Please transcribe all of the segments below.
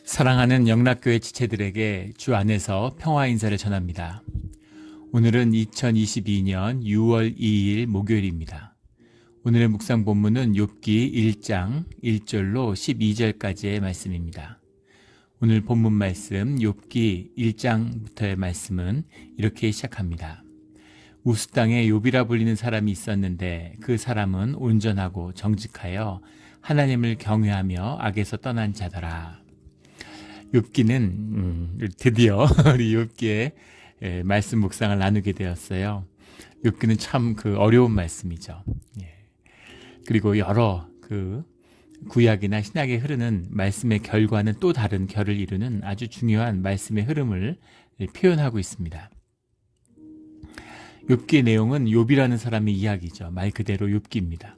사랑하는 영락교회 지체들에게 주 안에서 평화 인사를 전합니다. 오늘은 2022년 6월 2일 목요일입니다. 오늘의 묵상 본문은 욥기 1장 1절로 12절까지의 말씀입니다. 오늘 본문 말씀 욥기 1장부터의 말씀은 이렇게 시작합니다. 우스 땅에 욥이라 불리는 사람이 있었는데 그 사람은 온전하고 정직하여 하나님을 경외하며 악에서 떠난 자더라. 욥기는 드디어 우리 욥기의 말씀 묵상을 나누게 되었어요. 욥기는 참 어려운 말씀이죠. 그리고 여러 구약이나 신약에 흐르는 말씀의 결과는 또 다른 결을 이루는 아주 중요한 말씀의 흐름을 표현하고 있습니다. 욥기의 내용은 욥이라는 사람의 이야기죠. 말 그대로 욥기입니다.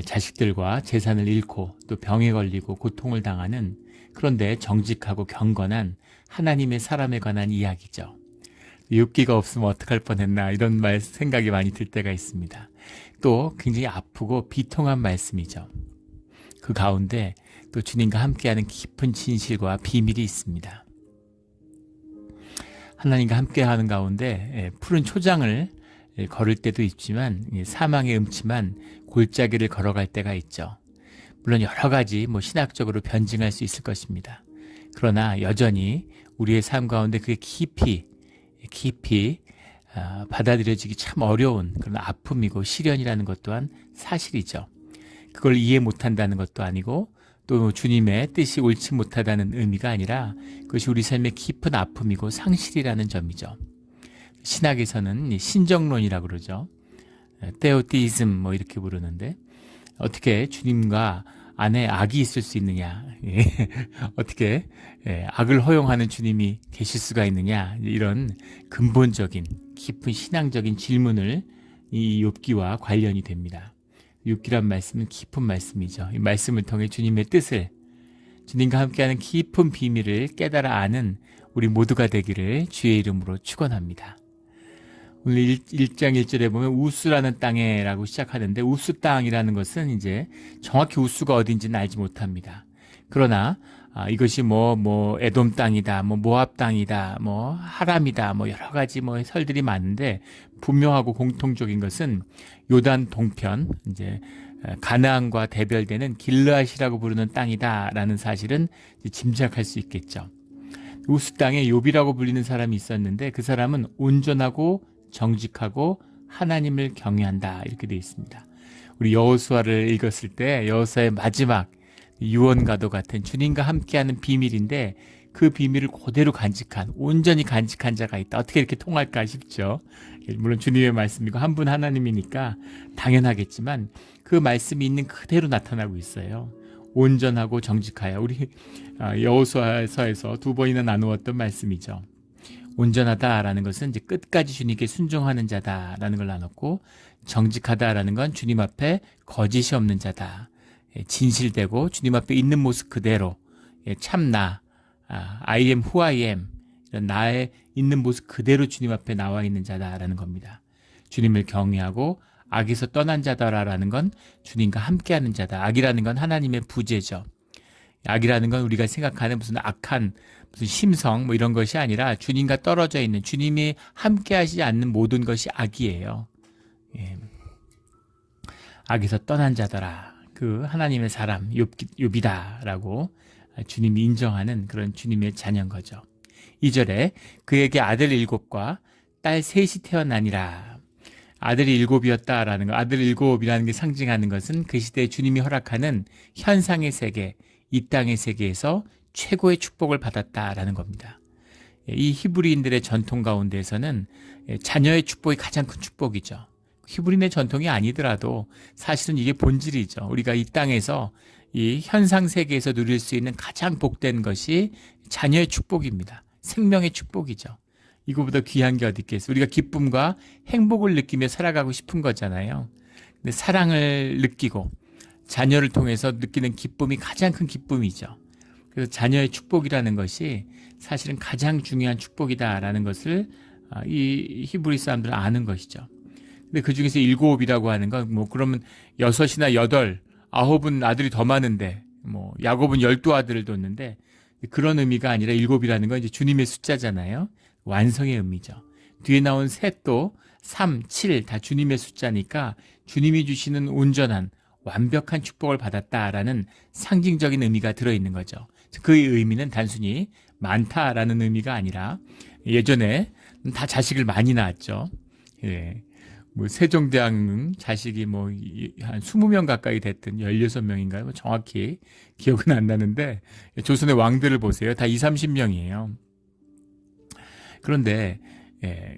자식들과 재산을 잃고 또 병에 걸리고 고통을 당하는, 그런데 정직하고 경건한 하나님의 사람에 관한 이야기죠. 욥기가 없으면 어떡할 뻔했나 이런 생각이 많이 들 때가 있습니다. 또 굉장히 아프고 비통한 말씀이죠. 그 가운데 또 주님과 함께하는 깊은 진실과 비밀이 있습니다. 하나님과 함께하는 가운데 푸른 초장을 걸을 때도 있지만 사망의 음침한 골짜기를 걸어갈 때가 있죠. 물론 여러 가지 신학적으로 변증할 수 있을 것입니다. 그러나 여전히 우리의 삶 가운데 그게 깊이 받아들여지기 참 어려운 그런 아픔이고 시련이라는 것 또한 사실이죠. 그걸 이해 못한다는 것도 아니고 또 주님의 뜻이 옳지 못하다는 의미가 아니라 그것이 우리 삶의 깊은 아픔이고 상실이라는 점이죠. 신학에서는 신정론이라고 그러죠. 테오티즘 이렇게 부르는데, 어떻게 주님과 안에 악이 있을 수 있느냐, 어떻게 악을 허용하는 주님이 계실 수가 있느냐, 이런 근본적인 깊은 신앙적인 질문을 이 욥기와 관련이 됩니다. 욥기란 말씀은 깊은 말씀이죠. 이 말씀을 통해 주님의 뜻을, 주님과 함께하는 깊은 비밀을 깨달아 아는 우리 모두가 되기를 주의 이름으로 축원합니다. 오늘 1장 1절에 보면 우스라는 땅에라고 시작하는데, 우스 땅이라는 것은 이제 정확히 우스가 어딘지는 알지 못합니다. 그러나 이것이 에돔 땅이다, 모압 땅이다, 하람이다, 여러 가지 설들이 많은데, 분명하고 공통적인 것은 요단 동편, 이제 가나안과 대별되는 길르앗이라고 부르는 땅이다라는 사실은 짐작할 수 있겠죠. 우스 땅에 욥이라고 불리는 사람이 있었는데 그 사람은 온전하고 정직하고 하나님을 경외한다, 이렇게 되어 있습니다. 우리 여호수아를 읽었을 때 여호수아의 마지막 유언과도 같은 주님과 함께하는 비밀인데, 그 비밀을 그대로 간직한, 온전히 간직한 자가 있다. 어떻게 이렇게 통할까 싶죠. 물론 주님의 말씀이고 한 분 하나님이니까 당연하겠지만 그 말씀이 있는 그대로 나타나고 있어요. 온전하고 정직하여, 우리 여호수아서에서 2번이나 나누었던 말씀이죠. 온전하다라는 것은 이제 끝까지 주님께 순종하는 자다라는 걸 나눴고, 정직하다라는 건 주님 앞에 거짓이 없는 자다. 진실되고 주님 앞에 있는 모습 그대로, 참나, I am who I am, 이런 나의 있는 모습 그대로 주님 앞에 나와 있는 자다라는 겁니다. 주님을 경외하고 악에서 떠난 자다라는 건 주님과 함께하는 자다. 악이라는 건 하나님의 부재죠. 악이라는 건 우리가 생각하는 무슨 악한 무슨 심성 이런 것이 아니라 주님과 떨어져 있는, 주님이 함께 하시지 않는 모든 것이 악이에요. 악에서 떠난 자더라, 그 하나님의 사람 욥이다라고 주님이 인정하는 그런 주님의 자녀인 거죠. 2절에 그에게 아들 7과 딸 3이 태어나니라. 아들이 7이었다라는 거, 아들 7이라는 게 상징하는 것은 그 시대에 주님이 허락하는 현상의 세계, 이 땅의 세계에서 최고의 축복을 받았다라는 겁니다. 이 히브리인들의 전통 가운데에서는 자녀의 축복이 가장 큰 축복이죠. 히브리인의 전통이 아니더라도 사실은 이게 본질이죠. 우리가 이 땅에서 이 현상 세계에서 누릴 수 있는 가장 복된 것이 자녀의 축복입니다. 생명의 축복이죠. 이거보다 귀한 게 어디 있겠어요. 우리가 기쁨과 행복을 느끼며 살아가고 싶은 거잖아요. 근데 사랑을 느끼고 자녀를 통해서 느끼는 기쁨이 가장 큰 기쁨이죠. 그래서 자녀의 축복이라는 것이 사실은 가장 중요한 축복이다라는 것을 이 히브리 사람들은 아는 것이죠. 근데 그 중에서 7이라고 하는 건 그러면 6이나 8, 9은 아들이 더 많은데 야곱은 12 아들을 뒀는데 그런 의미가 아니라 7이라는 건 이제 주님의 숫자잖아요. 완성의 의미죠. 뒤에 나온 셋도 3, 7 다 주님의 숫자니까 주님이 주시는 온전한 완벽한 축복을 받았다라는 상징적인 의미가 들어있는 거죠. 그 의미는 단순히 많다라는 의미가 아니라 예전에 다 자식을 많이 낳았죠. 예. 뭐 세종대왕 자식이 뭐 한 20명 가까이 됐든 16명인가요? 뭐 정확히 기억은 안 나는데 조선의 왕들을 보세요. 다 20, 30명이에요. 그런데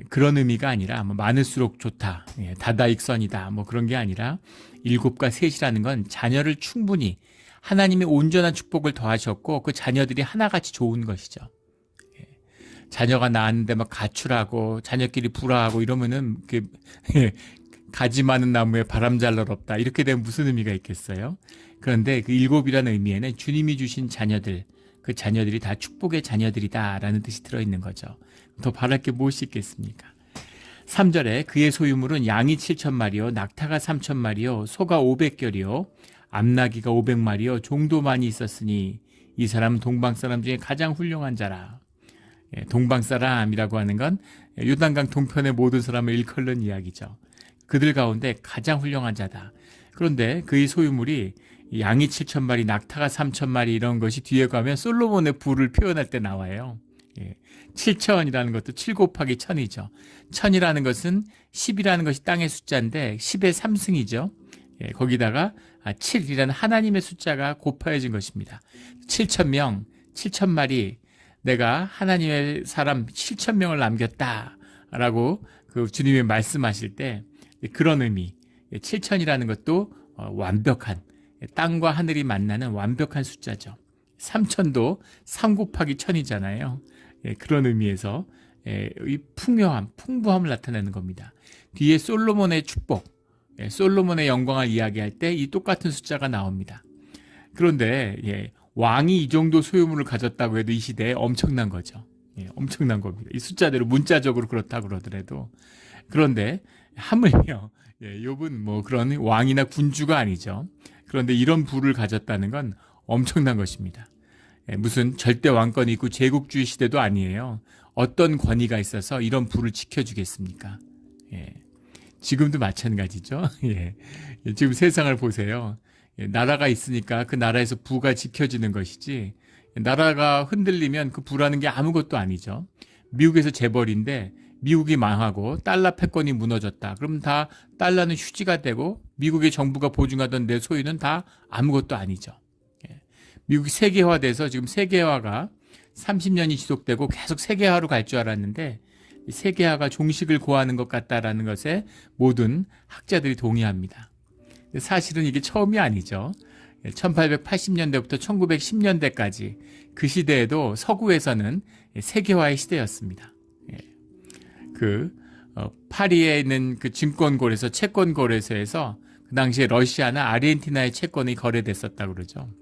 그런 의미가 아니라 뭐 많을수록 좋다. 다다익선이다. 뭐 그런 게 아니라 7과 셋이라는 건 자녀를 충분히 하나님의 온전한 축복을 더하셨고 그 자녀들이 하나같이 좋은 것이죠. 자녀가 낳았는데 막 가출하고 자녀끼리 불화하고 이러면은 가지 많은 나무에 바람 잘 날 없다 이렇게 되면 무슨 의미가 있겠어요? 그런데 그 7이라는 의미에는 주님이 주신 자녀들, 그 자녀들이 다 축복의 자녀들이다라는 뜻이 들어있는 거죠. 더 바랄 게 무엇이 있겠습니까? 3절에 그의 소유물은 양이 7,000마리요 낙타가 3,000마리요 소가 500결이요 암나귀가 500마리요 종도 많이 있었으니 이 사람은 동방사람 중에 가장 훌륭한 자라. 동방사람이라고 하는 건 요단강 동편의 모든 사람을 일컬는 이야기죠. 그들 가운데 가장 훌륭한 자다. 그런데 그의 소유물이 양이 7,000마리, 낙타가 3,000마리 이런 것이 뒤에 가면 솔로몬의 부를 표현할 때 나와요. 7천이라는 것도 7 곱하기 1000이죠. 1000이라는 것은 10이라는 것이 땅의 숫자인데 10의 3승이죠. 거기다가 7이라는 하나님의 숫자가 곱하여진 것입니다. 7,000명, 7,000마리 내가 하나님의 사람 7,000명을 남겼다라고 그 주님이 말씀하실 때 그런 의미 7,000이라는 것도 완벽한 땅과 하늘이 만나는 완벽한 숫자죠. 3,000도 3 곱하기 1000이잖아요. 그런 의미에서 이 풍요함, 풍부함을 나타내는 겁니다. 뒤에 솔로몬의 축복, 솔로몬의 영광을 이야기할 때 이 똑같은 숫자가 나옵니다. 그런데 왕이 이 정도 소유물을 가졌다고 해도 이 시대에 엄청난 거죠. 엄청난 겁니다. 이 숫자대로 문자적으로 그렇다 그러더라도. 그런데 하물며 욥은 뭐 그런 왕이나 군주가 아니죠. 그런데 이런 부를 가졌다는 건 엄청난 것입니다. 무슨 절대 왕권이 있고 제국주의 시대도 아니에요. 어떤 권위가 있어서 이런 부를 지켜주겠습니까? 지금도 마찬가지죠. 지금 세상을 보세요. 나라가 있으니까 그 나라에서 부가 지켜지는 것이지 나라가 흔들리면 그 부라는 게 아무것도 아니죠. 미국에서 재벌인데 미국이 망하고 달러 패권이 무너졌다. 그럼 다 달러는 휴지가 되고 미국의 정부가 보증하던 내 소유는 다 아무것도 아니죠. 미국이 세계화돼서 지금 세계화가 30년이 지속되고 계속 세계화로 갈 줄 알았는데 세계화가 종식을 고하는 것 같다라는 것에 모든 학자들이 동의합니다. 사실은 이게 처음이 아니죠. 1880년대부터 1910년대까지 그 시대에도 서구에서는 세계화의 시대였습니다. 파리에 있는 그 증권거래소, 채권거래소에서 그 당시에 러시아나 아르헨티나의 채권이 거래됐었다고 그러죠.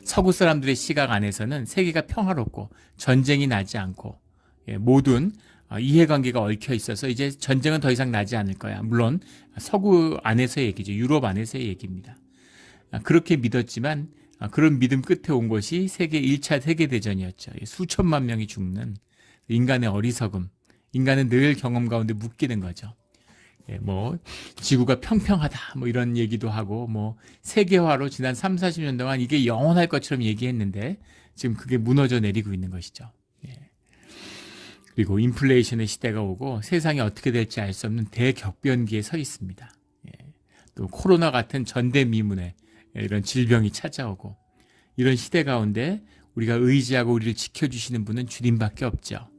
서구 사람들의 시각 안에서는 세계가 평화롭고 전쟁이 나지 않고 모든 이해관계가 얽혀 있어서 이제 전쟁은 더 이상 나지 않을 거야. 물론 서구 안에서의 얘기죠. 유럽 안에서의 얘기입니다. 그렇게 믿었지만 그런 믿음 끝에 온 것이 세계 1차 세계대전이었죠. 수천만 명이 죽는 인간의 어리석음. 인간은 늘 경험 가운데 묶이는 거죠. 뭐 지구가 평평하다 뭐 이런 얘기도 하고 뭐 세계화로 지난 3, 40년 동안 이게 영원할 것처럼 얘기했는데 지금 그게 무너져 내리고 있는 것이죠. 그리고 인플레이션의 시대가 오고 세상이 어떻게 될지 알 수 없는 대격변기에 서 있습니다. 또 코로나 같은 전대미문의 이런 질병이 찾아오고 이런 시대 가운데 우리가 의지하고 우리를 지켜주시는 분은 주님밖에 없죠.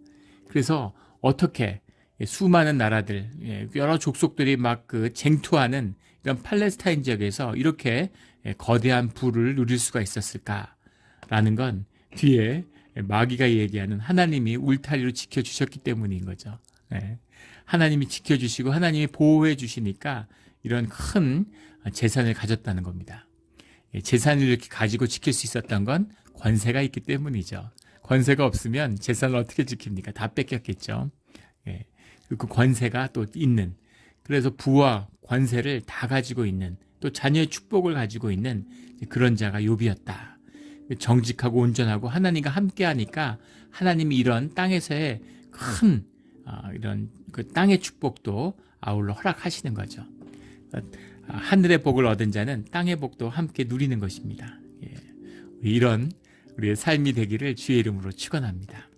그래서 어떻게 수많은 나라들, 여러 족속들이 막 그 쟁투하는 이런 팔레스타인 지역에서 이렇게 거대한 부를 누릴 수가 있었을까라는 건 뒤에 마귀가 얘기하는 하나님이 울타리로 지켜주셨기 때문인 거죠. 하나님이 지켜주시고 하나님이 보호해 주시니까 이런 큰 재산을 가졌다는 겁니다. 재산을 이렇게 가지고 지킬 수 있었던 건 권세가 있기 때문이죠. 권세가 없으면 재산을 어떻게 지킵니까? 다 뺏겼겠죠. 그 권세가 또 있는, 그래서 부와 권세를 다 가지고 있는, 또 자녀의 축복을 가지고 있는 그런 자가 욥이었다. 정직하고 온전하고 하나님과 함께 하니까 하나님이 이런 땅에서의 큰 이런 그 땅의 축복도 아울러 허락하시는 거죠. 하늘의 복을 얻은 자는 땅의 복도 함께 누리는 것입니다. 이런 우리의 삶이 되기를 주의 이름으로 축원합니다.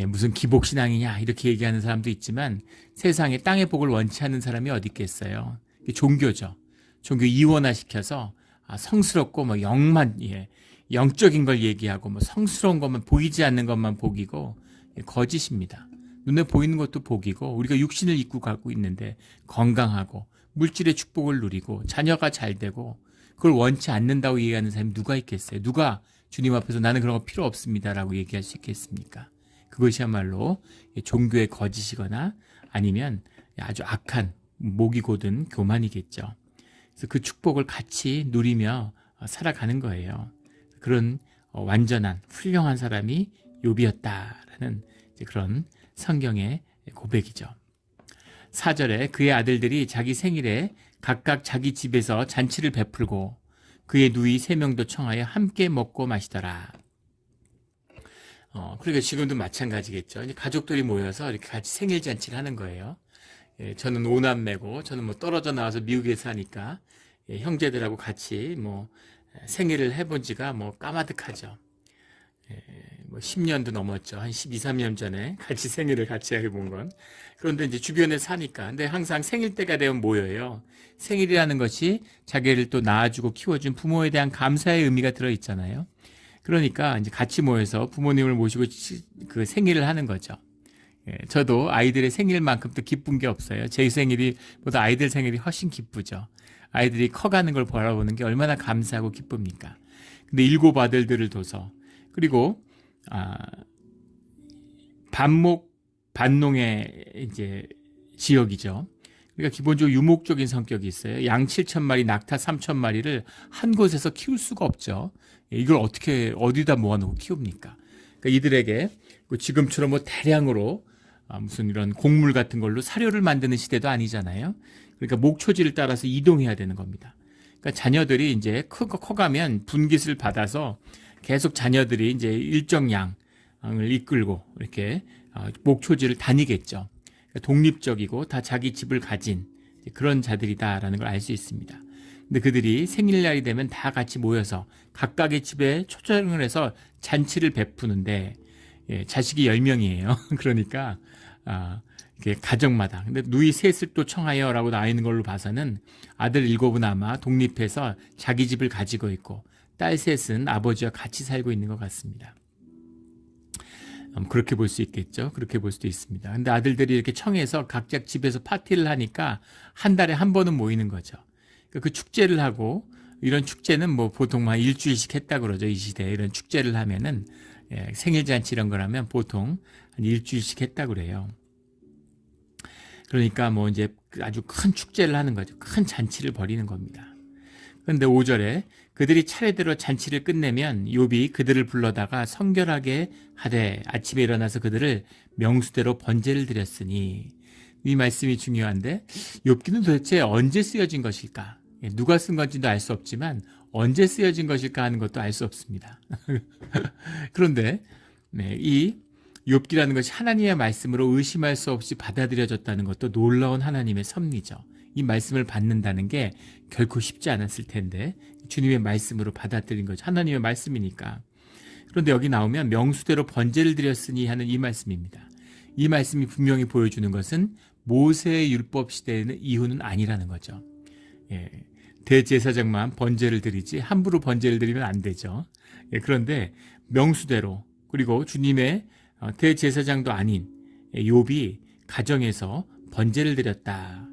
무슨 기복신앙이냐 이렇게 얘기하는 사람도 있지만 세상에 땅의 복을 원치 않는 사람이 어디 있겠어요. 종교죠. 종교 이원화시켜서 성스럽고 뭐 영적인 걸 얘기하고 뭐 성스러운 것만 보이지 않는 것만 복이고 거짓입니다. 눈에 보이는 것도 복이고 우리가 육신을 입고 가고 있는데 건강하고 물질의 축복을 누리고 자녀가 잘 되고 그걸 원치 않는다고 얘기하는 사람이 누가 있겠어요? 누가 주님 앞에서 나는 그런 거 필요 없습니다라고 얘기할 수 있겠습니까? 그것이야말로 종교의 거짓이거나 아니면 아주 악한 목이 곧은 교만이겠죠. 그래서 그 축복을 같이 누리며 살아가는 거예요. 그런 완전한 훌륭한 사람이 욥이었다라는 그런 성경의 고백이죠. 4절에 그의 아들들이 자기 생일에 각각 자기 집에서 잔치를 베풀고 그의 누이 3명도 청하여 함께 먹고 마시더라. 그러니까 지금도 마찬가지겠죠. 이제 가족들이 모여서 이렇게 같이 생일 잔치를 하는 거예요. 저는 5남매고 저는 뭐 떨어져 나와서 미국에 사니까 형제들하고 같이 뭐 생일을 해본 지가 뭐 까마득하죠. 뭐 10년도 넘었죠. 한 12, 13년 전에 같이 생일을 같이 해본 건. 그런데 이제 주변에 사니까. 근데 항상 생일 때가 되면 모여요. 생일이라는 것이 자기를 또 낳아주고 키워준 부모에 대한 감사의 의미가 들어있잖아요. 그러니까 이제 같이 모여서 부모님을 모시고 그 생일을 하는 거죠. 저도 아이들의 생일만큼 또 기쁜 게 없어요. 제 생일보다 아이들 생일이 훨씬 기쁘죠. 아이들이 커가는 걸 바라보는 게 얼마나 감사하고 기쁩니까? 근데 7 아들들을 둬서 그리고 반농의 이제 지역이죠. 그러니까 기본적으로 유목적인 성격이 있어요. 양 7,000마리, 낙타 3,000마리를 한 곳에서 키울 수가 없죠. 이걸 어떻게 어디다 모아놓고 키웁니까? 그러니까 이들에게 지금처럼 뭐 대량으로 무슨 이런 곡물 같은 걸로 사료를 만드는 시대도 아니잖아요. 그러니까 목초지를 따라서 이동해야 되는 겁니다. 그러니까 자녀들이 이제 커가면 분깃을 받아서 계속 자녀들이 이제 일정 양을 이끌고 이렇게 목초지를 다니겠죠. 그러니까 독립적이고 다 자기 집을 가진 그런 자들이다라는 걸 알 수 있습니다. 근데 그들이 생일날이 되면 다 같이 모여서 각각의 집에 초청을 해서 잔치를 베푸는데 자식이 10명이에요. 그러니까 가정마다. 근데 누이 셋을 또 청하여라고 나와 있는 걸로 봐서는 아들 7은 아마 독립해서 자기 집을 가지고 있고 딸 셋은 아버지와 같이 살고 있는 것 같습니다. 그렇게 볼 수 있겠죠. 그렇게 볼 수도 있습니다. 근데 아들들이 이렇게 청해서 각자 집에서 파티를 하니까 한 달에 한 번은 모이는 거죠. 그 축제를 하고 이런 축제는 뭐 보통 한 일주일씩 했다 그러죠. 이 시대에 이런 축제를 하면은 생일잔치 이런 거라면 보통 한 일주일씩 했다 그래요. 그러니까 뭐 이제 아주 큰 축제를 하는 거죠. 큰 잔치를 벌이는 겁니다. 그런데 5절에 그들이 차례대로 잔치를 끝내면 욥이 그들을 불러다가 성결하게 하되 아침에 일어나서 그들을 명수대로 번제를 드렸으니 이 말씀이 중요한데 욥기는 도대체 언제 쓰여진 것일까? 누가 쓴 건지도 알 수 없지만 언제 쓰여진 것일까 하는 것도 알 수 없습니다. 그런데 이 욥기라는 것이 하나님의 말씀으로 의심할 수 없이 받아들여졌다는 것도 놀라운 하나님의 섭리죠. 이 말씀을 받는다는 게 결코 쉽지 않았을 텐데 주님의 말씀으로 받아들인 거죠. 하나님의 말씀이니까. 그런데 여기 나오면 명수대로 번제를 드렸으니 하는 이 말씀입니다. 이 말씀이 분명히 보여주는 것은 모세의 율법 시대에는 이후는 아니라는 거죠. 대제사장만 번제를 드리지 함부로 번제를 드리면 안 되죠. 그런데 명수대로 그리고 주님의 대제사장도 아닌 욥이 가정에서 번제를 드렸다.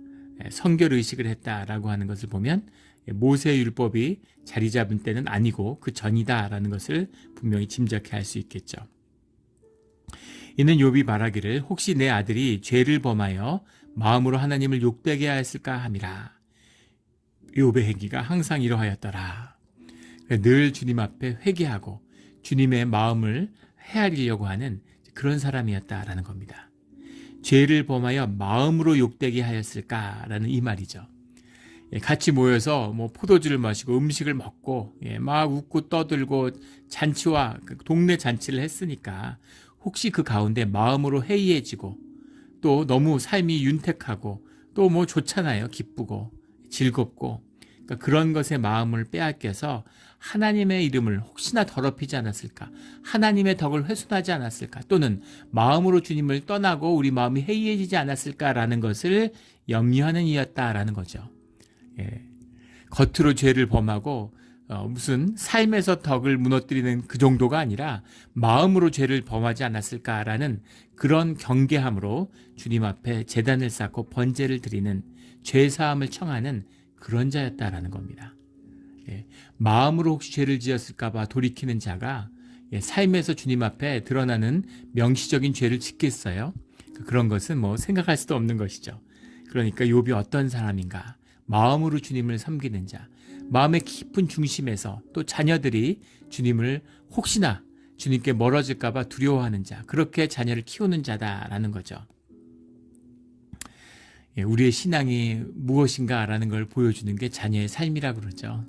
성결의식을 했다라고 하는 것을 보면 모세의 율법이 자리 잡은 때는 아니고 그 전이다라는 것을 분명히 짐작해 알 수 있겠죠. 이는 욥이 말하기를 혹시 내 아들이 죄를 범하여 마음으로 하나님을 욕되게 하였을까 함이라. 욥의 행위가 항상 이러하였더라. 늘 주님 앞에 회개하고 주님의 마음을 헤아리려고 하는 그런 사람이었다라는 겁니다. 죄를 범하여 마음으로 욕되게 하였을까라는 이 말이죠. 같이 모여서 뭐 포도주를 마시고 음식을 먹고 막 웃고 떠들고 잔치와 동네 잔치를 했으니까 혹시 그 가운데 마음으로 해이해지고 또 너무 삶이 윤택하고 또 뭐 좋잖아요. 기쁘고 즐겁고 그러니까 그런 것에 마음을 빼앗겨서 하나님의 이름을 혹시나 더럽히지 않았을까, 하나님의 덕을 훼손하지 않았을까, 또는 마음으로 주님을 떠나고 우리 마음이 해이해지지 않았을까라는 것을 염려하는 이였다라는 거죠. 겉으로 죄를 범하고 무슨 삶에서 덕을 무너뜨리는 그 정도가 아니라 마음으로 죄를 범하지 않았을까라는 그런 경계함으로 주님 앞에 제단을 쌓고 번제를 드리는 죄사함을 청하는 그런 자였다라는 겁니다. 마음으로 혹시 죄를 지었을까 봐 돌이키는 자가 삶에서 주님 앞에 드러나는 명시적인 죄를 짓겠어요? 그런 것은 뭐 생각할 수도 없는 것이죠. 그러니까 욥이 어떤 사람인가? 마음으로 주님을 섬기는 자, 마음의 깊은 중심에서 또 자녀들이 주님을 혹시나 주님께 멀어질까 봐 두려워하는 자, 그렇게 자녀를 키우는 자다라는 거죠. 우리의 신앙이 무엇인가라는 걸 보여주는 게 자녀의 삶이라고 그러죠.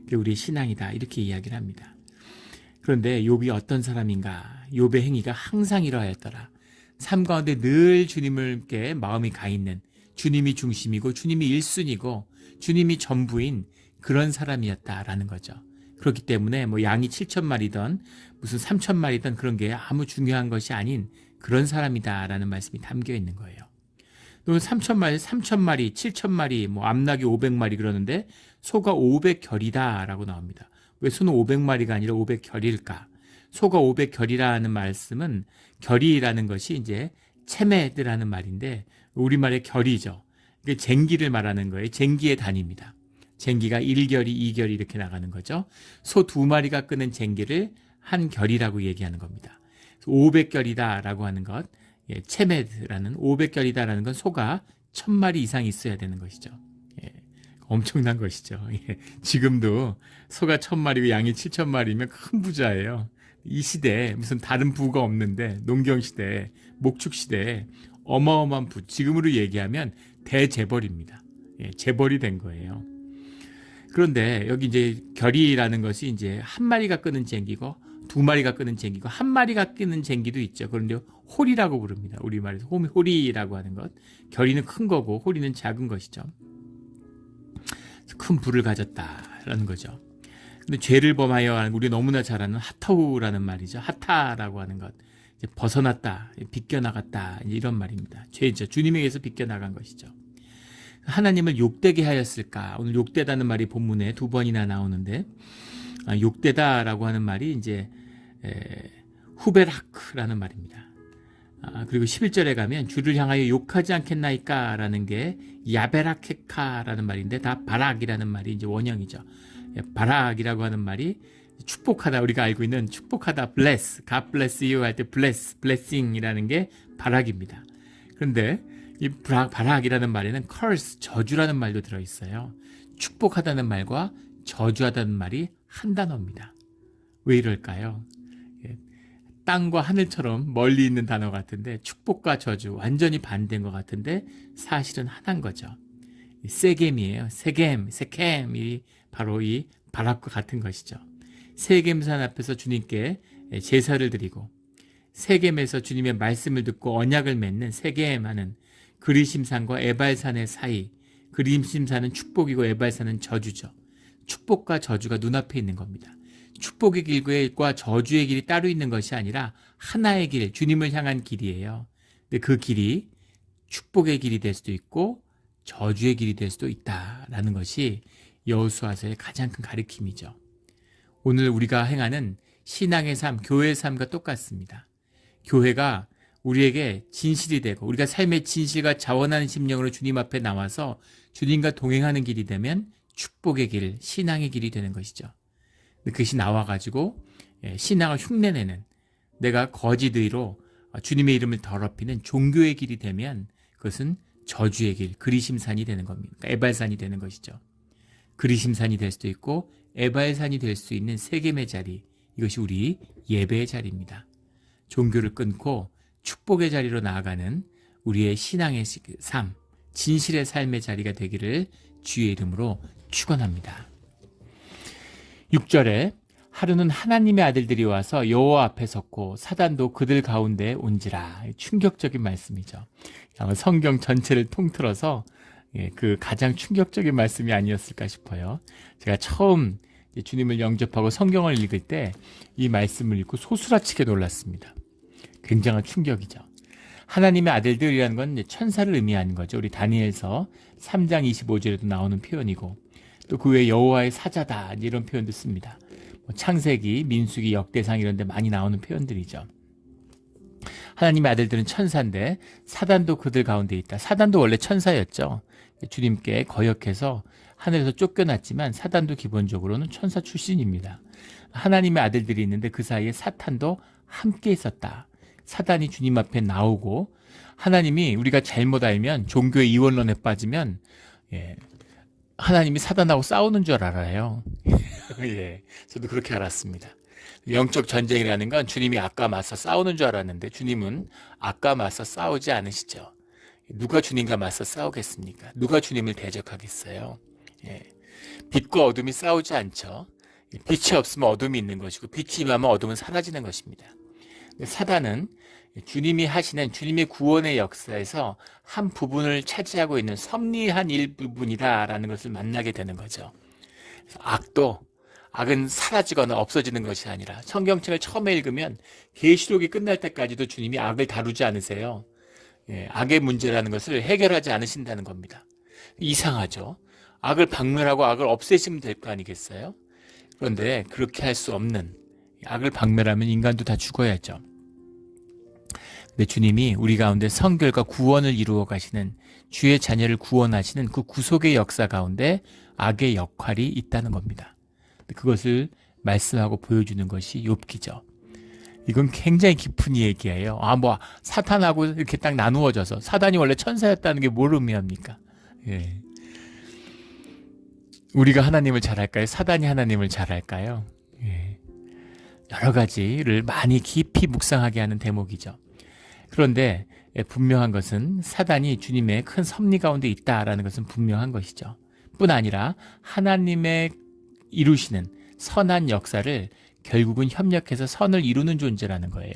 그게 우리의 신앙이다 이렇게 이야기를 합니다. 그런데 욥이 어떤 사람인가? 욥의 행위가 항상 이러하였더라. 삶 가운데 늘 주님께 마음이 가 있는, 주님이 중심이고 주님이 1순위고 주님이 전부인 그런 사람이었다라는 거죠. 그렇기 때문에 뭐 양이 7,000마리든 무슨 3,000마리든 그런 게 아무 중요한 것이 아닌 그런 사람이다라는 말씀이 담겨 있는 거예요. 또 3,000마리, 3,000마리, 7,000마리, 뭐 암낙이 500마리 그러는데 소가 500결이다라고 나옵니다. 왜 소는 500마리가 아니라 500결일까? 소가 500결이라는 말씀은 결이라는 것이 이제 체메드라는 말인데 우리말의 결이죠. 이게 쟁기를 말하는 거예요. 쟁기의 단위입니다. 쟁기가 1결이, 2결이 이렇게 나가는 거죠. 소 2마리가 끄는 쟁기를 한 결이라고 얘기하는 겁니다. 500결이다라고 하는 것, 체메드라는 500결이다라는 건 소가 1,000마리 이상 있어야 되는 것이죠. 엄청난 것이죠. 지금도 소가 1,000마리고 양이 7,000마리면 큰 부자예요. 이 시대에 무슨 다른 부가 없는데 농경시대, 목축시대에 어마어마한 부, 지금으로 얘기하면 대재벌입니다. 재벌이 된 거예요. 그런데 여기 이제 결이라는 것이 이제 한 마리가 끄는 쟁기고 2마리가 끄는 쟁기고 1마리가 끄는 쟁기도 있죠. 그런데 홀이라고 부릅니다. 우리말에서 홀이라고 하는 것. 결이는 큰 거고 홀이는 작은 것이죠. 큰 부를 가졌다라는 거죠. 근데 죄를 범하여 우리 너무나 잘 아는 하타우라는 말이죠. 하타라고 하는 것. 이제 벗어났다, 비껴나갔다 이런 말입니다. 죄죠. 주님에게서 비껴나간 것이죠. 하나님을 욕되게 하였을까? 오늘 욕되다는 말이 본문에 2번이나 나오는데 욕되다라고 하는 말이 이제 후베라크라는 말입니다. 그리고 11절에 가면 주를 향하여 욕하지 않겠나이까? 라는 게 야베라케카라는 말인데 다 바락이라는 말이 이제 원형이죠. 바락이라고 하는 말이 축복하다, 우리가 알고 있는 축복하다, bless, God bless you 할 때 bless, blessing이라는 게 바락입니다. 그런데 이 바락이라는 말에는 curse, 저주라는 말도 들어있어요. 축복하다는 말과 저주하다는 말이 한 단어입니다. 왜 이럴까요? 땅과 하늘처럼 멀리 있는 단어 같은데 축복과 저주 완전히 반대인 것 같은데 사실은 하나인 거죠. 세겜이에요. 세겜이 바로 이 바락과 같은 것이죠. 세겜산 앞에서 주님께 제사를 드리고 세겜에서 주님의 말씀을 듣고 언약을 맺는 세겜하는 그리심산과 에발산의 사이, 그리심산은 축복이고 에발산은 저주죠. 축복과 저주가 눈앞에 있는 겁니다. 축복의 길과 저주의 길이 따로 있는 것이 아니라 하나의 길, 주님을 향한 길이에요. 근데 그 길이 축복의 길이 될 수도 있고 저주의 길이 될 수도 있다라는 것이 여호수아서의 가장 큰 가르침이죠. 오늘 우리가 행하는 신앙의 삶, 교회의 삶과 똑같습니다. 교회가 우리에게 진실이 되고 우리가 삶의 진실과 자원하는 심령으로 주님 앞에 나와서 주님과 동행하는 길이 되면 축복의 길, 신앙의 길이 되는 것이죠. 그것이 나와가지고 신앙을 흉내내는, 내가 거짓 의로 주님의 이름을 더럽히는 종교의 길이 되면 그것은 저주의 길, 그리심산이 되는 겁니다. 에발산이 되는 것이죠. 그리심산이 될 수도 있고 에발산이 될 수 있는 세겜의 자리, 이것이 우리 예배의 자리입니다. 종교를 끊고 축복의 자리로 나아가는 우리의 신앙의 삶, 진실의 삶의 자리가 되기를 주의 이름으로 축원합니다. 6절에 하루는 하나님의 아들들이 와서 여호와 앞에 섰고 사단도 그들 가운데 온지라. 충격적인 말씀이죠. 아마 성경 전체를 통틀어서 그 가장 충격적인 말씀이 아니었을까 싶어요. 제가 처음 주님을 영접하고 성경을 읽을 때 이 말씀을 읽고 소스라치게 놀랐습니다. 굉장한 충격이죠. 하나님의 아들들이라는 건 천사를 의미하는 거죠. 우리 다니엘서 3장 25절에도 나오는 표현이고, 또 그 외에 여호와의 사자다 이런 표현도 씁니다. 창세기, 민수기, 역대상 이런 데 많이 나오는 표현들이죠. 하나님의 아들들은 천사인데 사단도 그들 가운데 있다. 사단도 원래 천사였죠. 주님께 거역해서 하늘에서 쫓겨났지만 사단도 기본적으로는 천사 출신입니다. 하나님의 아들들이 있는데 그 사이에 사탄도 함께 있었다. 사단이 주님 앞에 나오고, 하나님이 우리가 잘못 알면, 종교의 이원론에 빠지면 하나님이 사단하고 싸우는 줄 알아요. 예, 저도 그렇게 알았습니다. 영적 전쟁이라는 건 주님이 악과 맞서 싸우는 줄 알았는데 주님은 악과 맞서 싸우지 않으시죠. 누가 주님과 맞서 싸우겠습니까? 누가 주님을 대적하겠어요? 예, 빛과 어둠이 싸우지 않죠. 빛이 없으면 어둠이 있는 것이고 빛이 임하면 어둠은 사라지는 것입니다. 사단은 주님이 하시는 주님의 구원의 역사에서 한 부분을 차지하고 있는 섭리한 일부분이다라는 것을 만나게 되는 거죠. 악은 사라지거나 없어지는 것이 아니라, 성경책을 처음에 읽으면 계시록이 끝날 때까지도 주님이 악을 다루지 않으세요. 악의 문제라는 것을 해결하지 않으신다는 겁니다. 이상하죠. 악을 박멸하고 악을 없애시면 될 거 아니겠어요? 그런데 그렇게 할 수 없는, 악을 박멸하면 인간도 다 죽어야죠. 근데 주님이 우리 가운데 성결과 구원을 이루어 가시는, 주의 자녀를 구원하시는 그 구속의 역사 가운데 악의 역할이 있다는 겁니다. 그것을 말씀하고 보여주는 것이 욥기죠. 이건 굉장히 깊은 얘기예요. 사탄하고 이렇게 딱 나누어져서, 사단이 원래 천사였다는 게 뭘 의미합니까? 예. 우리가 하나님을 잘 알까요? 사단이 하나님을 잘 알까요? 예. 여러 가지를 많이 깊이 묵상하게 하는 대목이죠. 그런데 분명한 것은 사단이 주님의 큰 섭리 가운데 있다라는 것은 분명한 것이죠. 뿐 아니라 하나님의 이루시는 선한 역사를 결국은 협력해서 선을 이루는 존재라는 거예요.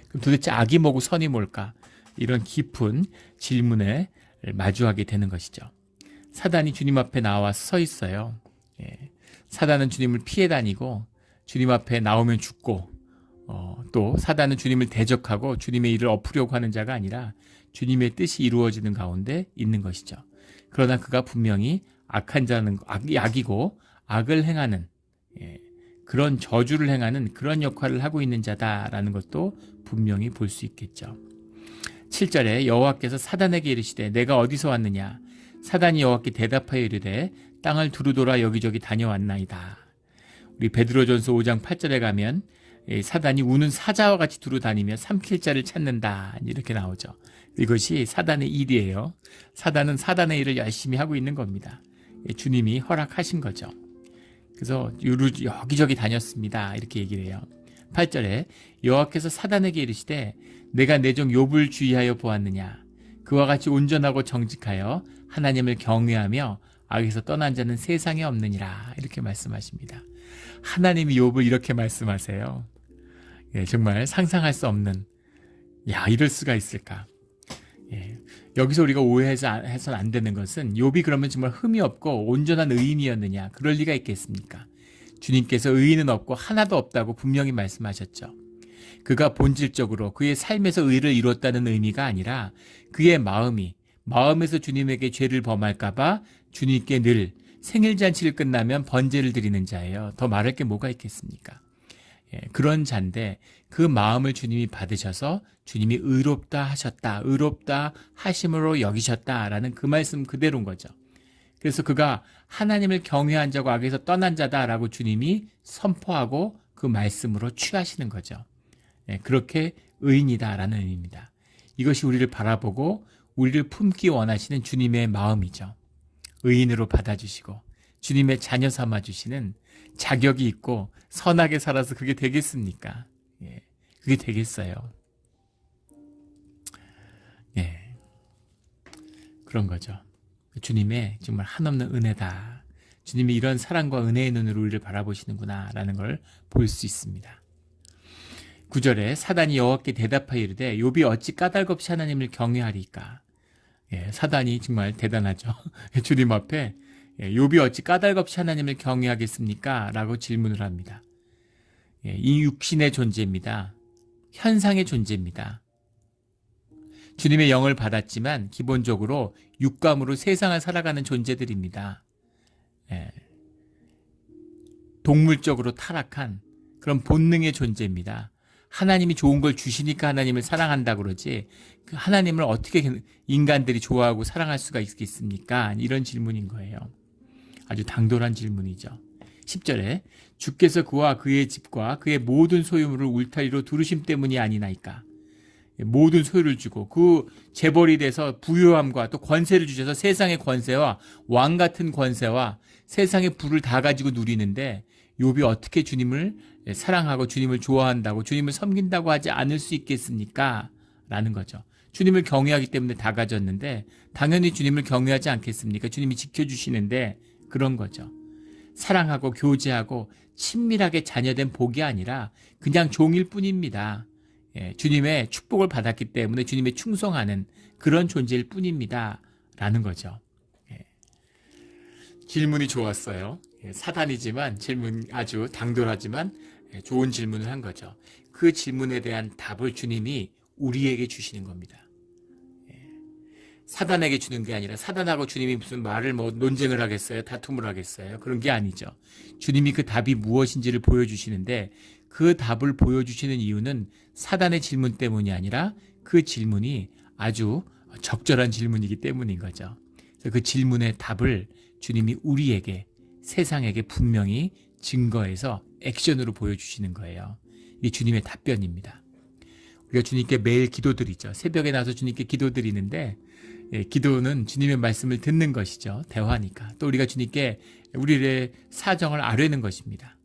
그럼 도대체 악이 뭐고 선이 뭘까? 이런 깊은 질문에 마주하게 되는 것이죠. 사단이 주님 앞에 나와서 서 있어요. 사단은 주님을 피해 다니고 주님 앞에 나오면 죽고, 또 사단은 주님을 대적하고 주님의 일을 엎으려고 하는 자가 아니라 주님의 뜻이 이루어지는 가운데 있는 것이죠. 그러나 그가 분명히 악한 자는 악이고 악을 행하는, 그런 저주를 행하는 그런 역할을 하고 있는 자다라는 것도 분명히 볼 수 있겠죠. 7절에 여호와께서 사단에게 이르시되 내가 어디서 왔느냐? 사단이 여호와께 대답하여 이르되 땅을 두루돌아 여기저기 다녀왔나이다. 우리 베드로전서 5장 8절에 가면 사단이 우는 사자와 같이 두루 다니며 삼킬 자를 찾는다 이렇게 나오죠. 이것이 사단의 일이에요. 사단은 사단의 일을 열심히 하고 있는 겁니다. 주님이 허락하신 거죠. 그래서 여기저기 다녔습니다 이렇게 얘기를 해요. 8절에 여호와께서 사단에게 이르시되 내가 내 종 욥을 주의하여 보았느냐? 그와 같이 온전하고 정직하여 하나님을 경외하며 악에서 떠난 자는 세상에 없느니라 이렇게 말씀하십니다. 하나님이 욥을 이렇게 말씀하세요. 정말 상상할 수 없는, 이럴 수가 있을까? 여기서 우리가 오해해서는 안 되는 것은, 욥이 그러면 정말 흠이 없고 온전한 의인이었느냐? 그럴 리가 있겠습니까? 주님께서 의인은 없고 하나도 없다고 분명히 말씀하셨죠. 그가 본질적으로 그의 삶에서 의를 이뤘다는 의미가 아니라 그의 마음에서 주님에게 죄를 범할까봐 주님께 늘 생일잔치를 끝나면 번제를 드리는 자예요. 더 말할 게 뭐가 있겠습니까? 그런 자인데 그 마음을 주님이 받으셔서 주님이 의롭다 하셨다, 의롭다 하심으로 여기셨다라는 그 말씀 그대로인 거죠. 그래서 그가 하나님을 경외한 자고 악에서 떠난 자다라고 주님이 선포하고 그 말씀으로 취하시는 거죠. 그렇게 의인이다라는 의미입니다. 이것이 우리를 바라보고 우리를 품기 원하시는 주님의 마음이죠. 의인으로 받아주시고 주님의 자녀 삼아주시는 자격이 있고 선하게 살아서 그게 되겠습니까? 그게 되겠어요. 그런 거죠. 주님의 정말 한없는 은혜다. 주님이 이런 사랑과 은혜의 눈으로 우리를 바라보시는구나 라는 걸 볼 수 있습니다. 9절에 사단이 여호와께 대답하여 이르되 욥이 어찌 까닭없이 하나님을 경외하리까. 사단이 정말 대단하죠. 주님 앞에 욥이 어찌 까닭없이 하나님을 경외하겠습니까? 라고 질문을 합니다. 이 육신의 존재입니다. 현상의 존재입니다. 주님의 영을 받았지만 기본적으로 육감으로 세상을 살아가는 존재들입니다. 동물적으로 타락한 그런 본능의 존재입니다. 하나님이 좋은 걸 주시니까 하나님을 사랑한다 그러지, 그 하나님을 어떻게 인간들이 좋아하고 사랑할 수가 있겠습니까? 이런 질문인 거예요. 아주 당돌한 질문이죠. 10절에 주께서 그와 그의 집과 그의 모든 소유물을 울타리로 두르심 때문이 아니나이까. 모든 소유를 주고 그 재벌이 돼서 부유함과 또 권세를 주셔서 세상의 권세와 왕 같은 권세와 세상의 부를 다 가지고 누리는데 욥이 어떻게 주님을 사랑하고 주님을 좋아한다고 주님을 섬긴다고 하지 않을 수 있겠습니까? 라는 거죠. 주님을 경외하기 때문에 다 가졌는데 당연히 주님을 경외하지 않겠습니까? 주님이 지켜주시는데 그런 거죠. 사랑하고 교제하고 친밀하게 자녀된 복이 아니라 그냥 종일 뿐입니다. 주님의 축복을 받았기 때문에 주님의 충성하는 그런 존재일 뿐입니다. 라는 거죠. 질문이 좋았어요. 사단이지만 질문 아주 당돌하지만 좋은 질문을 한 거죠. 그 질문에 대한 답을 주님이 우리에게 주시는 겁니다. 사단에게 주는 게 아니라 사단하고 주님이 무슨 말을 논쟁을 하겠어요? 다툼을 하겠어요? 그런 게 아니죠. 주님이 그 답이 무엇인지를 보여주시는데 그 답을 보여주시는 이유는 사단의 질문 때문이 아니라 그 질문이 아주 적절한 질문이기 때문인 거죠. 그래서 그 질문의 답을 주님이 우리에게 세상에게 분명히 증거해서 액션으로 보여주시는 거예요. 이 주님의 답변입니다. 우리가 주님께 매일 기도드리죠. 새벽에 나서 주님께 기도드리는데 기도는 주님의 말씀을 듣는 것이죠. 대화니까. 또 우리가 주님께 우리의 사정을 아뢰는 것입니다.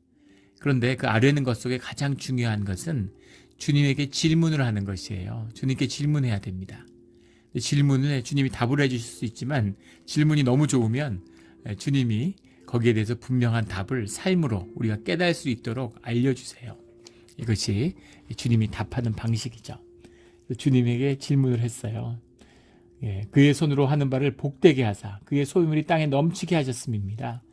그런데 그 아뢰는 것 속에 가장 중요한 것은 주님에게 질문을 하는 것이에요. 주님께 질문해야 됩니다. 질문에 주님이 답을 해주실 수 있지만 질문이 너무 좋으면 주님이 거기에 대해서 분명한 답을 삶으로 우리가 깨달을 수 있도록 알려주세요. 이것이 주님이 답하는 방식이죠. 주님에게 질문을 했어요. 그의 손으로 하는 바를 복되게 하사 그의 소유물이 땅에 넘치게 하셨음입니다.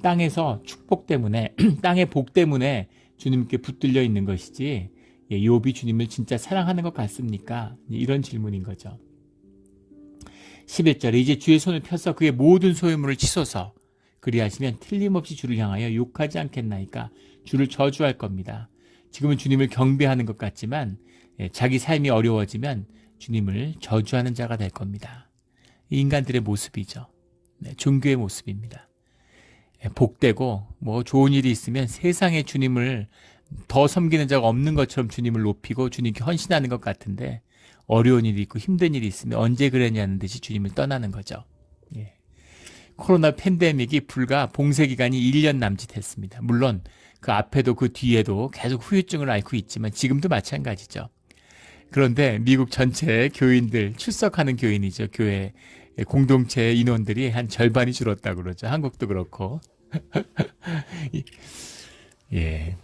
땅에서 축복 때문에 땅의 복 때문에 주님께 붙들려 있는 것이지 욥이 주님을 진짜 사랑하는 것 같습니까? 이런 질문인 거죠. 11절에 이제 주의 손을 펴서 그의 모든 소유물을 치소서 그리하시면 틀림없이 주를 향하여 욕하지 않겠나이까. 주를 저주할 겁니다. 지금은 주님을 경배하는 것 같지만 자기 삶이 어려워지면 주님을 저주하는 자가 될 겁니다. 인간들의 모습이죠. 종교의 모습입니다. 복되고 좋은 일이 있으면 세상에 주님을 더 섬기는 자가 없는 것처럼 주님을 높이고 주님께 헌신하는 것 같은데 어려운 일이 있고 힘든 일이 있으면 언제 그랬냐는 듯이 주님을 떠나는 거죠. 코로나 팬데믹이 불과 봉쇄 기간이 1년 남짓했습니다. 물론 그 앞에도 그 뒤에도 계속 후유증을 앓고 있지만 지금도 마찬가지죠. 그런데 미국 전체 교인들, 출석하는 교인이죠. 교회 공동체 인원들이 한 절반이 줄었다고 그러죠. 한국도 그렇고. 예.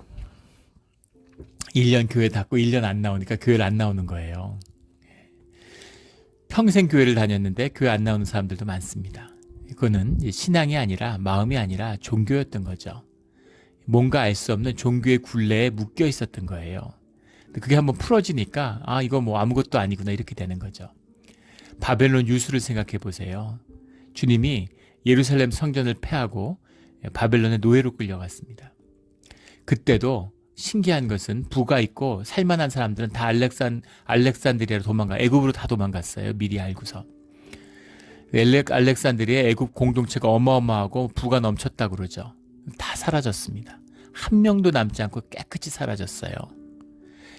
1년 교회 닫고 1년 안 나오니까 교회를 안 나오는 거예요. 평생 교회를 다녔는데 교회 안 나오는 사람들도 많습니다. 그거는 신앙이 아니라 마음이 아니라 종교였던 거죠. 뭔가 알 수 없는 종교의 굴레에 묶여 있었던 거예요. 그게 한번 풀어지니까 이거 아무것도 아니구나 이렇게 되는 거죠. 바벨론 유수를 생각해 보세요. 주님이 예루살렘 성전을 패하고 바벨론의 노예로 끌려갔습니다. 그때도 신기한 것은 부가 있고 살만한 사람들은 다 알렉산드리아로 애굽으로 다 도망갔어요. 미리 알고서. 알렉산드리아 애굽 공동체가 어마어마하고 부가 넘쳤다고 그러죠. 다 사라졌습니다. 한 명도 남지 않고 깨끗이 사라졌어요.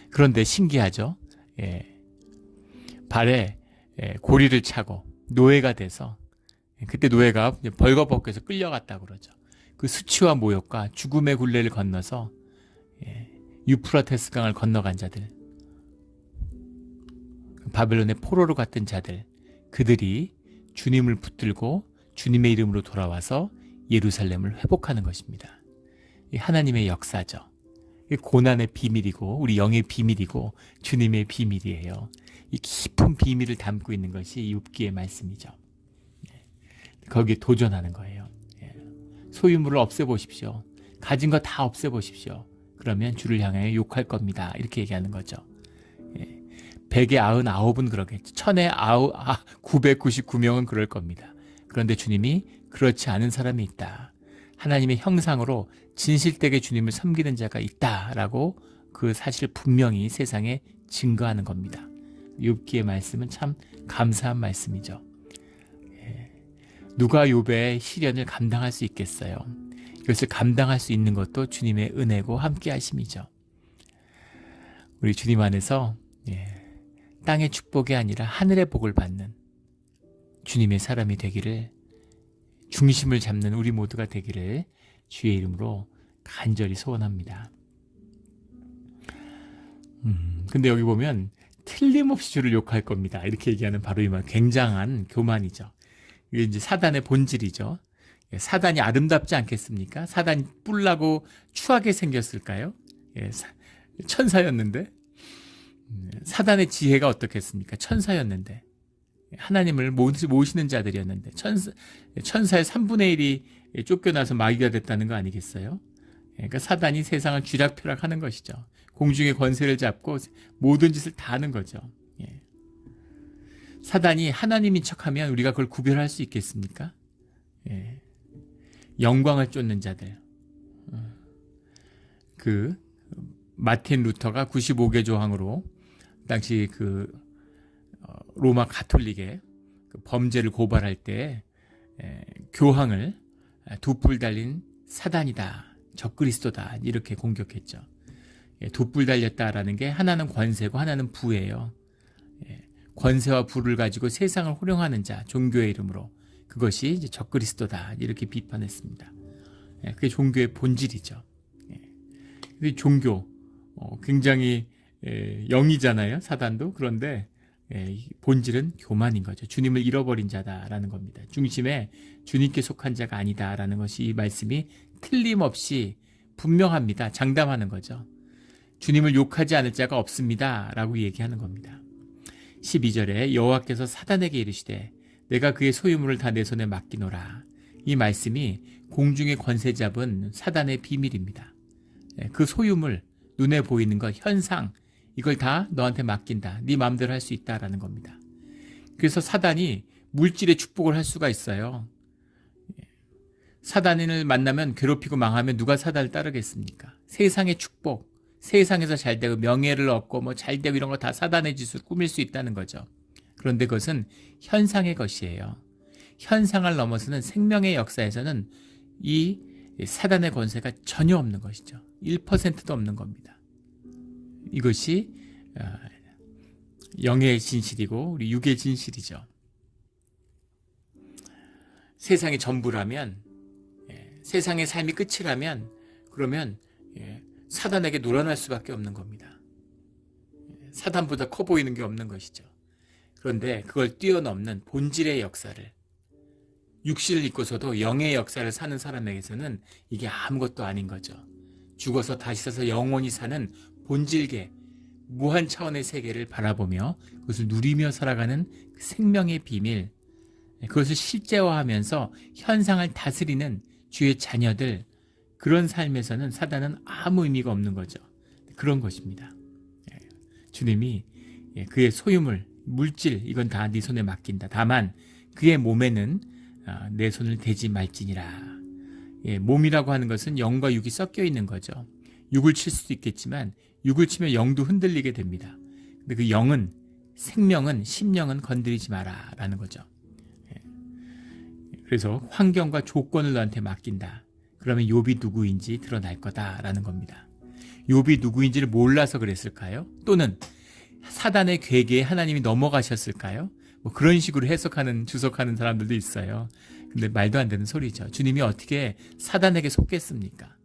그런데 신기하죠. 발에 고리를 차고 노예가 돼서 그때 노예가 벌거벗겨서 끌려갔다고 그러죠. 그 수치와 모욕과 죽음의 굴레를 건너서 유프라테스 강을 건너간 자들, 바벨론의 포로로 갔던 자들, 그들이 주님을 붙들고 주님의 이름으로 돌아와서 예루살렘을 회복하는 것입니다. 이 하나님의 역사죠. 이 고난의 비밀이고 우리 영의 비밀이고 주님의 비밀이에요. 이 깊은 비밀을 담고 있는 것이 욥기의 말씀이죠. 거기에 도전하는 거예요. 소유물을 없애보십시오. 가진 거 다 없애보십시오. 그러면 주를 향하여 욕할 겁니다. 이렇게 얘기하는 거죠. 100에 99은 그러겠죠. 1000에 999명은 그럴 겁니다. 그런데 주님이 그렇지 않은 사람이 있다. 하나님의 형상으로 진실되게 주님을 섬기는 자가 있다라고 그 사실을 분명히 세상에 증거하는 겁니다. 욥기의 말씀은 참 감사한 말씀이죠. 누가 욥의 시련을 감당할 수 있겠어요? 이것을 감당할 수 있는 것도 주님의 은혜고 함께 하심이죠. 우리 주님 안에서 땅의 축복이 아니라 하늘의 복을 받는 주님의 사람이 되기를, 중심을 잡는 우리 모두가 되기를 주의 이름으로 간절히 소원합니다. 근데 여기 보면 틀림없이 주를 욕할 겁니다. 이렇게 얘기하는 바로 이 말, 굉장한 교만이죠. 이게 이제 사단의 본질이죠. 사단이 아름답지 않겠습니까? 사단이 뿔나고 추하게 생겼을까요? 천사였는데. 사단의 지혜가 어떻겠습니까? 천사였는데. 하나님을 모시는 자들이었는데 천사의 3분의 1이 쫓겨나서 마귀가 됐다는 거 아니겠어요? 그러니까 사단이 세상을 쥐락펴락하는 것이죠. 공중의 권세를 잡고 모든 짓을 다 하는 거죠. 사단이 하나님인 척하면 우리가 그걸 구별할 수 있겠습니까? 영광을 쫓는 자들. 그 마틴 루터가 95개 조항으로 당시 그 로마 가톨릭의 그 범죄를 고발할 때 교황을 두 뿔 달린 사단이다, 적그리스도다 이렇게 공격했죠. 두 뿔 달렸다라는 게 하나는 권세고 하나는 부예요. 권세와 부를 가지고 세상을 호령하는 자, 종교의 이름으로, 그것이 이제 적그리스도다 이렇게 비판했습니다. 그게 종교의 본질이죠. 근데 종교 굉장히 영이잖아요, 사단도. 그런데 본질은 교만인 거죠. 주님을 잃어버린 자다라는 겁니다. 중심에 주님께 속한 자가 아니다라는 것이 이 말씀이 틀림없이 분명합니다. 장담하는 거죠. 주님을 욕하지 않을 자가 없습니다 라고 얘기하는 겁니다. 12절에 여호와께서 사단에게 이르시되 내가 그의 소유물을 다 내 손에 맡기노라. 이 말씀이 공중의 권세 잡은 사단의 비밀입니다. 그 소유물, 눈에 보이는 것, 현상, 이걸 다 너한테 맡긴다. 네 마음대로 할 수 있다라는 겁니다. 그래서 사단이 물질의 축복을 할 수가 있어요. 사단인을 만나면 괴롭히고 망하면 누가 사단을 따르겠습니까? 세상의 축복, 세상에서 잘되고 명예를 얻고 뭐 잘되고 이런 거 다 사단의 짓을 꾸밀 수 있다는 거죠. 그런데 그것은 현상의 것이에요. 현상을 넘어서는 생명의 역사에서는 이 사단의 권세가 전혀 없는 것이죠. 1%도 없는 겁니다. 이것이 영의 진실이고 우리 육의 진실이죠. 세상이 전부라면, 세상의 삶이 끝이라면, 그러면 사단에게 놀아날 수밖에 없는 겁니다. 사단보다 커 보이는 게 없는 것이죠. 그런데 그걸 뛰어넘는 본질의 역사를, 육신을 입고서도 영의 역사를 사는 사람에게서는 이게 아무것도 아닌 거죠. 죽어서 다시 사서 영원히 사는 본질계, 무한 차원의 세계를 바라보며 그것을 누리며 살아가는 생명의 비밀, 그것을 실제화하면서 현상을 다스리는 주의 자녀들, 그런 삶에서는 사단은 아무 의미가 없는 거죠. 그런 것입니다. 주님이 그의 소유물, 물질, 이건 다 네 손에 맡긴다. 다만 그의 몸에는 내 손을 대지 말지니라. 몸이라고 하는 것은 영과 육이 섞여 있는 거죠. 육을 칠 수도 있겠지만 육을 치면 영도 흔들리게 됩니다. 근데 그 영은, 생명은, 심령은 건드리지 마라 라는 거죠. 그래서 환경과 조건을 너한테 맡긴다. 그러면 욥이 누구인지 드러날 거다라는 겁니다. 욥이 누구인지를 몰라서 그랬을까요? 또는 사단의 괴계에 하나님이 넘어가셨을까요? 뭐 그런 식으로 주석하는 사람들도 있어요. 근데 말도 안 되는 소리죠. 주님이 어떻게 사단에게 속겠습니까?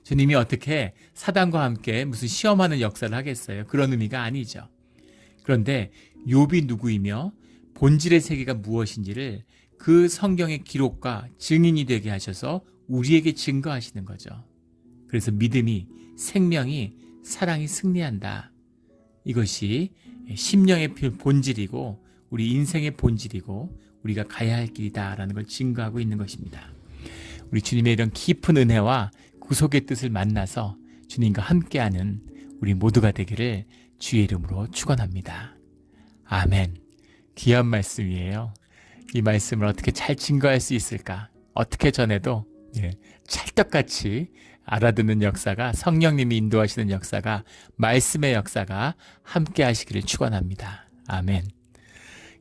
주님이 어떻게 사단과 함께 무슨 시험하는 역사를 하겠어요? 그런 의미가 아니죠. 그런데 욥이 누구이며 본질의 세계가 무엇인지를 그 성경의 기록과 증인이 되게 하셔서 우리에게 증거하시는 거죠. 그래서 믿음이, 생명이, 사랑이 승리한다. 이것이 심령의 본질이고 우리 인생의 본질이고 우리가 가야 할 길이다라는 걸 증거하고 있는 것입니다. 우리 주님의 이런 깊은 은혜와 구속의 뜻을 만나서 주님과 함께하는 우리 모두가 되기를 주의 이름으로 축원합니다. 아멘. 귀한 말씀이에요. 이 말씀을 어떻게 잘 증거할 수 있을까? 어떻게 전해도 찰떡같이 알아듣는 역사가, 성령님이 인도하시는 역사가, 말씀의 역사가 함께 하시기를 축원합니다. 아멘.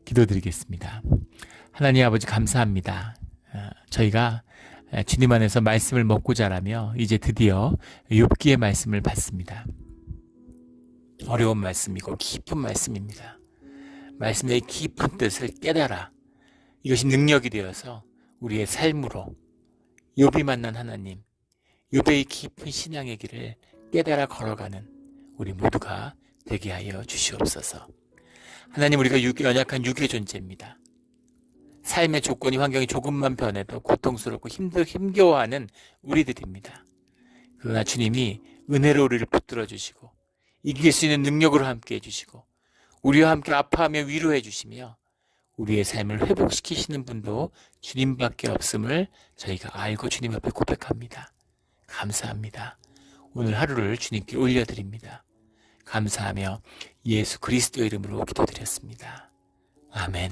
기도드리겠습니다. 하나님 아버지 감사합니다. 저희가 주님 안에서 말씀을 먹고 자라며 이제 드디어 욥기의 말씀을 받습니다. 어려운 말씀이고 깊은 말씀입니다. 말씀의 깊은 뜻을 깨달아 이것이 능력이 되어서 우리의 삶으로 욥이 만난 하나님, 욥의 깊은 신앙의 길을 깨달아 걸어가는 우리 모두가 되게 하여 주시옵소서. 하나님, 우리가 연약한 육의 존재입니다. 삶의 조건이, 환경이 조금만 변해도 고통스럽고 힘겨워하는 우리들입니다. 그러나 주님이 은혜로 우리를 붙들어 주시고 이길 수 있는 능력으로 함께 해주시고 우리와 함께 아파하며 위로해 주시며 우리의 삶을 회복시키시는 분도 주님밖에 없음을 저희가 알고 주님 앞에 고백합니다. 감사합니다. 오늘 하루를 주님께 올려드립니다. 감사하며 예수 그리스도의 이름으로 기도드렸습니다. 아멘.